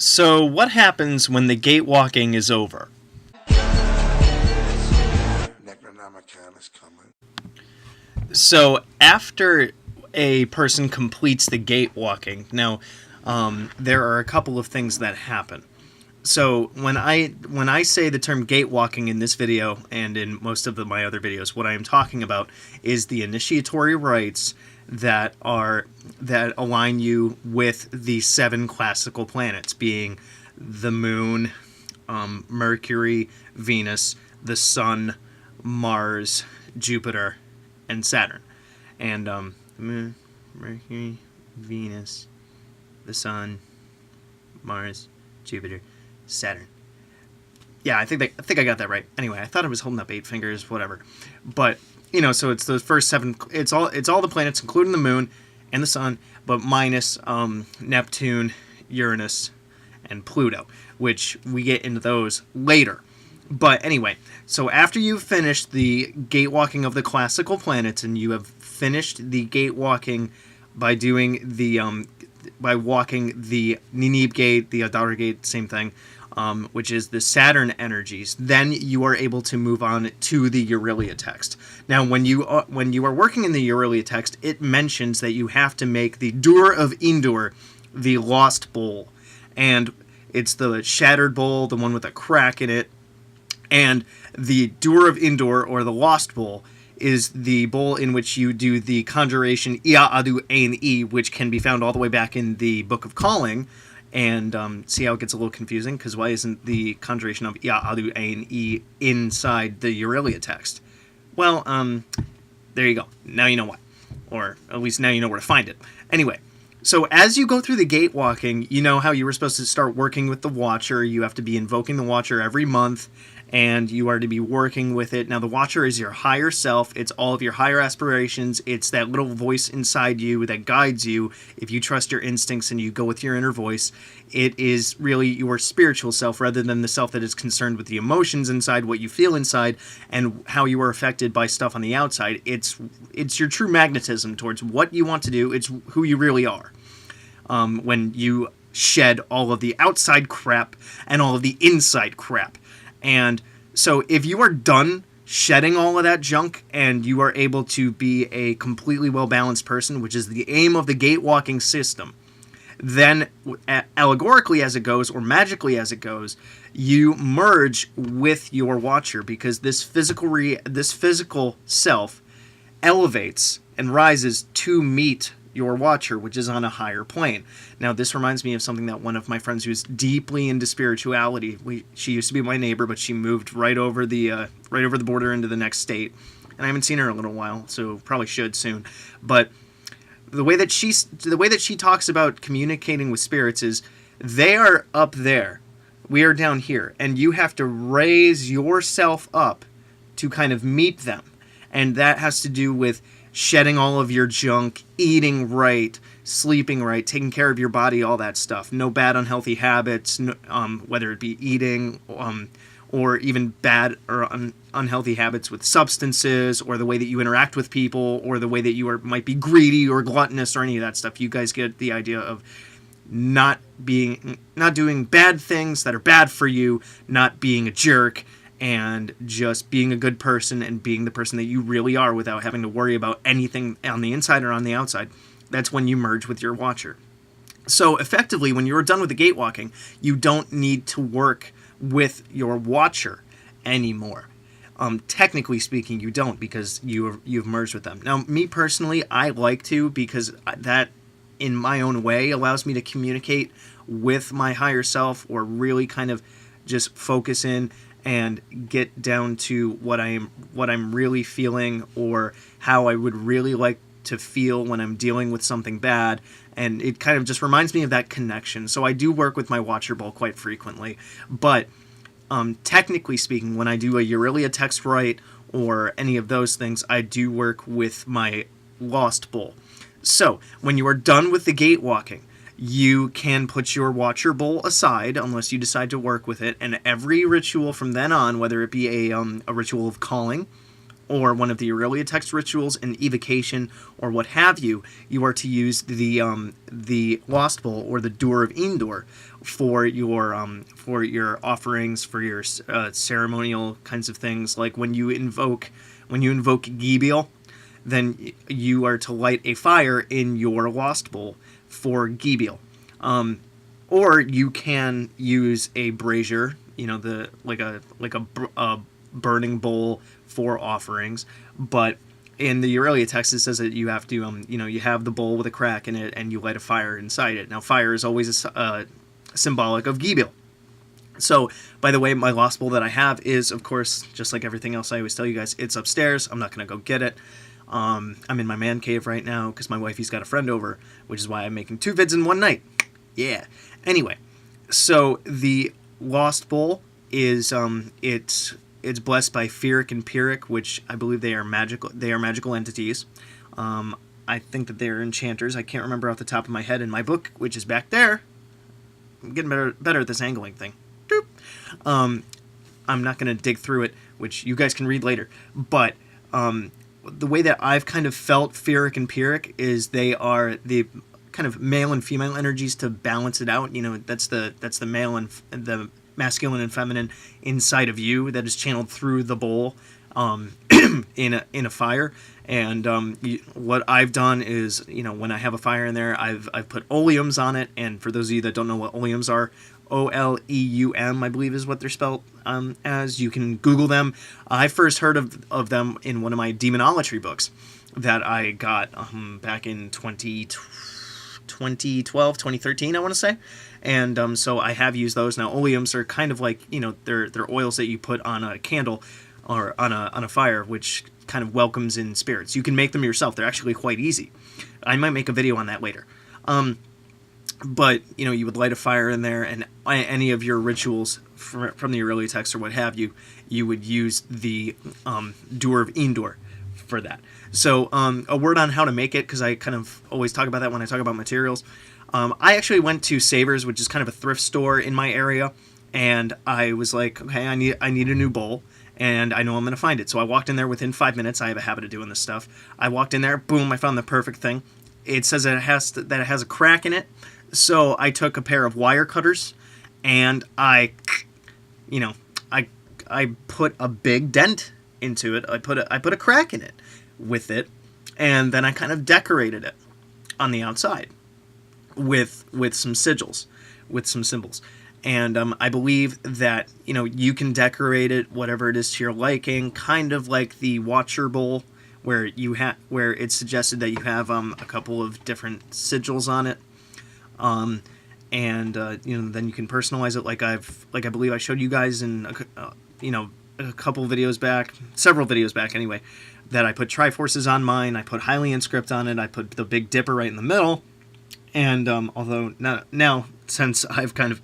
So, what happens when the gatewalking is over? Necronomicon is coming. So, after a person completes the gatewalking, now there are a couple of things that happen. So, when I say the term gatewalking in this video and in most of my other videos, what I am talking about is the initiatory rites that align you with the 7 classical planets, being the Moon, Mercury, Venus, the Sun, Mars, Jupiter, and Saturn. And Moon, Mercury, Venus, the Sun, Mars, Jupiter, Saturn. Yeah, I think I got that right. Anyway, I thought I was holding up 8 fingers, whatever. But so it's those first 7. It's all the planets, including the Moon and the Sun, but minus Neptune, Uranus, and Pluto, which we get into those later. But anyway, so after you've finished the gatewalking of the classical planets, and you have finished the gatewalking by doing the by walking the Ninib Gate, the Adara Gate, same thing, which is the Saturn energies, then you are able to move on to the Orillia text. Now, when you are working in the Orillia text, it mentions that you have to make the Dur of Indur, the Lost Bowl, and it's the shattered bowl, the one with a crack in it, and the Dur of Indur, or the Lost Bowl, is the bowl in which you do the conjuration Ia Adu Ain E, which can be found all the way back in the Book of Calling. And see how it gets a little confusing? Because why isn't the conjuration of Ia Adu Ain E inside the Orillia text? Well, there you go. Now you know why. Or at least now you know where to find it. Anyway, so as you go through the gatewalking, you know how you were supposed to start working with the Watcher. You have to be invoking the Watcher every month, and you are to be working with it. Now, the Watcher is your higher self. It's all of your higher aspirations. It's that little voice inside you that guides you. If you trust your instincts and you go with your inner voice, it is really your spiritual self rather than the self that is concerned with the emotions inside, what you feel inside, and how you are affected by stuff on the outside. It's your true magnetism towards what you want to do. It's who you really are. When you shed all of the outside crap and all of the inside crap. And so if you are done shedding all of that junk and you are able to be a completely well-balanced person, which is the aim of the gatewalking system, then allegorically as it goes, or magically as it goes, you merge with your Watcher, because this physical self elevates and rises to meet your Watcher, which is on a higher plane. Now, this reminds me of something that one of my friends who's deeply into spirituality. She used to be my neighbor, but she moved right over the border into the next state, and I haven't seen her in a little while, so probably should soon. But the way that she talks about communicating with spirits is they are up there, we are down here, and you have to raise yourself up to kind of meet them, and that has to do with shedding all of your junk, eating right, sleeping right, taking care of your body, all that stuff. No bad unhealthy habits, whether it be eating, or even bad or unhealthy habits with substances, or the way that you interact with people, or the way that you might be greedy or gluttonous, or any of that stuff. You guys get the idea of not doing bad things that are bad for you, not being a jerk, and just being a good person and being the person that you really are without having to worry about anything on the inside or on the outside. That's when you merge with your Watcher. So effectively, when you're done with the gatewalking, you don't need to work with your Watcher anymore. Technically speaking, you don't, because you've merged with them. Now, me personally, I like to, because that, in my own way, allows me to communicate with my higher self, or really kind of just focus in and get down to what I'm really feeling, or how I would really like to feel when I'm dealing with something bad, and it kind of just reminds me of that connection. So I do work with my Watcher Bowl quite frequently, but technically speaking, when I do a Orillia text rite or any of those things, I do work with my Lost Bowl. So when you are done with the gatewalking, you can put your Watcher Bowl aside unless you decide to work with it, and every ritual from then on, whether it be a ritual of calling, or one of the Orillia text rituals, an evocation, or what have you, you are to use the Lost Bowl or the Door of Endor for your offerings, for your ceremonial kinds of things. Like when you invoke Gibeal, then you are to light a fire in your Lost Bowl for Gibeal. Or you can use a brazier, a burning bowl for offerings. But in the Orillia text, it says that you have to, you have the bowl with a crack in it, and you light a fire inside it. Now, fire is always symbolic of Gibeal. So, by the way, my Lost Bowl that I have is, of course, just like everything else I always tell you guys, it's upstairs. I'm not going to go get it. I'm in my man cave right now because my wifey's got a friend over, which is why I'm making 2 vids in one night. Yeah. Anyway, so the Lost Bowl is it's blessed by Feeric and Pyrrhic, which I believe they are magical entities. I think that they are enchanters. I can't remember off the top of my head in my book, which is back there. I'm getting better at this angling thing. Doop. I'm not going to dig through it, which you guys can read later. But the way that I've kind of felt Feeric and Pyrrhic is they are the kind of male and female energies to balance it out. That's the male and the masculine and feminine inside of you that is channeled through the bowl in a fire. And what I've done is, when I have a fire in there, I've put oleums on it. And for those of you that don't know what oleums are, Oleum, I believe is what they're spelled as. You can Google them. I first heard of them in one of my demonology books that I got back in 2012, 2013, I want to say. And so I have used those. Now, oleums are kind of like, they're oils that you put on a candle or on a fire, which kind of welcomes in spirits. You can make them yourself. They're actually quite easy. I might make a video on that later. But, you would light a fire in there, and any of your rituals from the Orillia text or what have you, you would use the Door of Endor for that. So a word on how to make it, because I kind of always talk about that when I talk about materials. I actually went to Savers, which is kind of a thrift store in my area, and I was like, okay, I need a new bowl, and I know I'm going to find it. So I walked in there within 5 minutes. I have a habit of doing this stuff. I walked in there, boom, I found the perfect thing. It says that it has a crack in it. So I took a pair of wire cutters, and I put a big dent into it. I put a crack in it with it, and then I kind of decorated it on the outside with some sigils, with some symbols. And I believe that you can decorate it whatever it is to your liking, kind of like the Watcher Bowl, where it's suggested that you have a couple of different sigils on it. And then you can personalize it like I believe I showed you guys in a couple videos back, several videos back anyway, that I put Triforces on mine, I put Hylian script on it, I put the Big Dipper right in the middle, and although now since I've kind of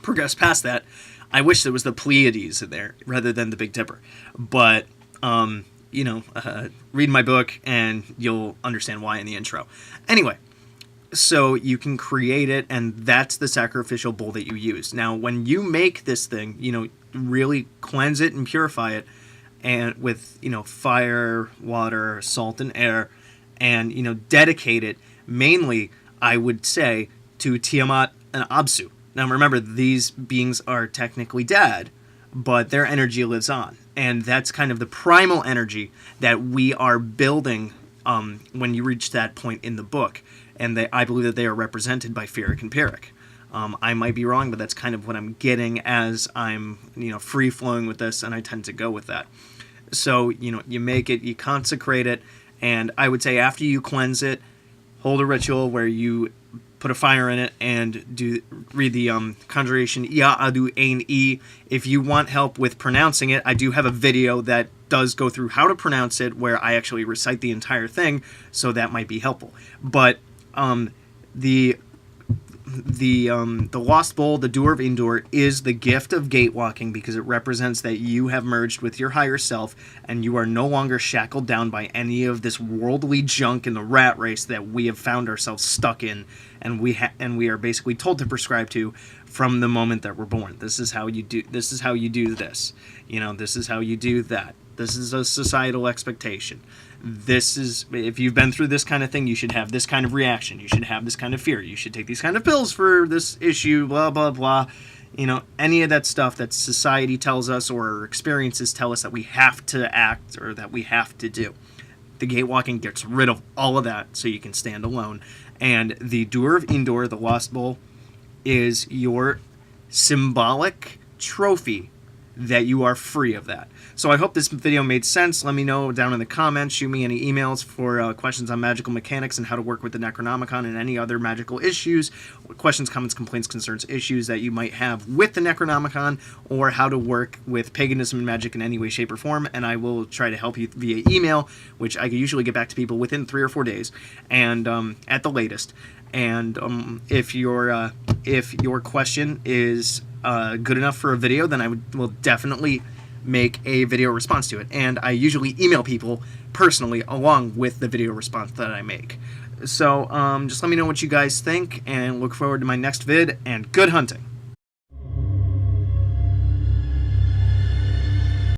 progressed past that, I wish there was the Pleiades in there rather than the Big Dipper, but read my book and you'll understand why in the intro. Anyway. So you can create it, and that's the sacrificial bowl that you use. Now, when you make this thing, really cleanse it and purify it, and with fire, water, salt, and air, and dedicate it mainly, I would say, to Tiamat and Absu. Now, remember, these beings are technically dead, but their energy lives on, and that's kind of the primal energy that we are building when you reach that point in the book. And I believe that they are represented by Feeric and Pyrrhic. I might be wrong, but that's kind of what I'm getting as I'm, free-flowing with this, and I tend to go with that. So, you make it, you consecrate it, and I would say after you cleanse it, hold a ritual where you put a fire in it and read the conjuration Ya Adu Ain E. If you want help with pronouncing it, I do have a video that does go through how to pronounce it, where I actually recite the entire thing, so that might be helpful. But the Lost Bowl, the Door of Endor, is the gift of gatewalking, because it represents that you have merged with your higher self, and you are no longer shackled down by any of this worldly junk in the rat race that we have found ourselves stuck in, and we are basically told to prescribe to from the moment that we're born. This is how you do. This is how you do this. This is how you do that. This is a societal expectation. This is, if you've been through this kind of thing, you should have this kind of reaction. You should have this kind of fear. You should take these kind of pills for this issue, blah, blah, blah. You know, any of that stuff that society tells us or our experiences tell us that we have to act or that we have to do. The Gatewalking gets rid of all of that so you can stand alone. And the Doer of Endor, the Lost Bowl, is your symbolic trophy that you are free of that. So I hope this video made sense. Let me know down in the comments. Shoot me any emails for questions on magical mechanics and how to work with the Necronomicon and any other magical issues, questions, comments, complaints, concerns, issues that you might have with the Necronomicon, or how to work with paganism and magic in any way, shape, or form. And I will try to help you via email, which I can usually get back to people within 3 or 4 days, and at the latest. And if your question is good enough for a video, then I will definitely make a video response to it. And I usually email people personally along with the video response that I make. So just let me know what you guys think, and look forward to my next vid, and good hunting.